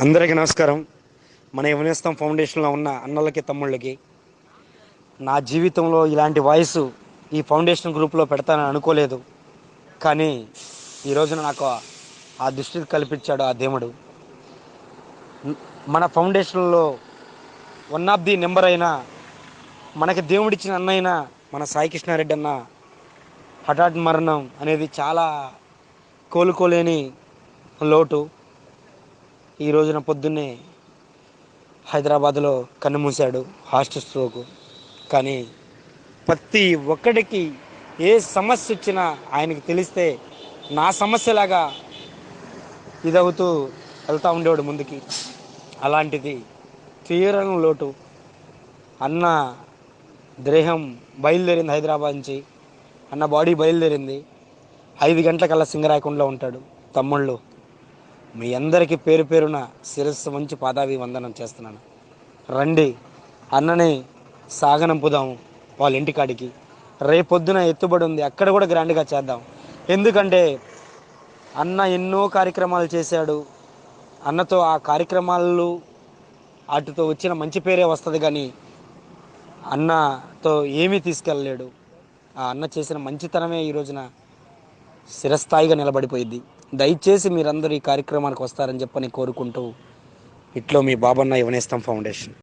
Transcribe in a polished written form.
అందరికీ నమస్కారం. మన యువనేస్తం ఫౌండేషన్లో ఉన్న అన్నలకి తమ్ముళ్ళకి నా జీవితంలో ఇలాంటి వాయిస్ ఈ ఫౌండేషన్ గ్రూప్లో పెడతానని అనుకోలేదు. కానీ ఈ రోజున నాకు ఆ దృష్టి కల్పించాడు ఆ దేవుడు. మన ఫౌండేషన్లో వన్ ఆఫ్ ది నెంబర్ అయిన మనకి దేవుడిచ్చిన అన్నైన మన సాయి కృష్ణారెడ్డి అన్న హఠాత్ మరణం అనేది చాలా కోలుకోలేని లోటు. ఈ రోజున పొద్దున్నే హైదరాబాద్లో కన్నుమూశాడు హార్ట్ స్ట్రోక్. కానీ ప్రతి ఒక్కడికి ఏ సమస్య వచ్చినా ఆయనకి తెలిస్తే నా సమస్యలాగా ఇదవుతూ వెళ్తూ ఉండేవాడు ముందుకి. అలాంటిది తీవ్రంగా లోటు. అన్న దేహం బయలుదేరింది హైదరాబాద్ నుంచి. అన్న బాడీ బయలుదేరింది. 5 గంటలకల్లా సింగరాయకుండలో ఉంటాడు. తమ్ముళ్ళు, మీ అందరికీ పేరు పేరున శిరస్సు మంచి పాదావి వందనం చేస్తున్నాను. రండి, అన్నని సాగనంపుదాము వాళ్ళ ఇంటికాడికి. రేపొద్దున ఎత్తుబడి ఉంది, అక్కడ కూడా గ్రాండ్గా చేద్దాం. ఎందుకంటే అన్న ఎన్నో కార్యక్రమాలు చేశాడు. అన్నతో ఆ కార్యక్రమాలు వాటితో వచ్చిన మంచి పేరే వస్తుంది, కానీ అన్నతో ఏమీ తీసుకెళ్ళలేడు. ఆ అన్న చేసిన మంచితనమే ఈ రోజున స్థిరస్థాయిగా నిలబడిపోయింది. దయచేసి మీరందరూ ఈ కార్యక్రమానికి వస్తారని చెప్పని కోరుకుంటూ, ఇట్లో మీ బాబన్న యువనేస్తం ఫౌండేషన్.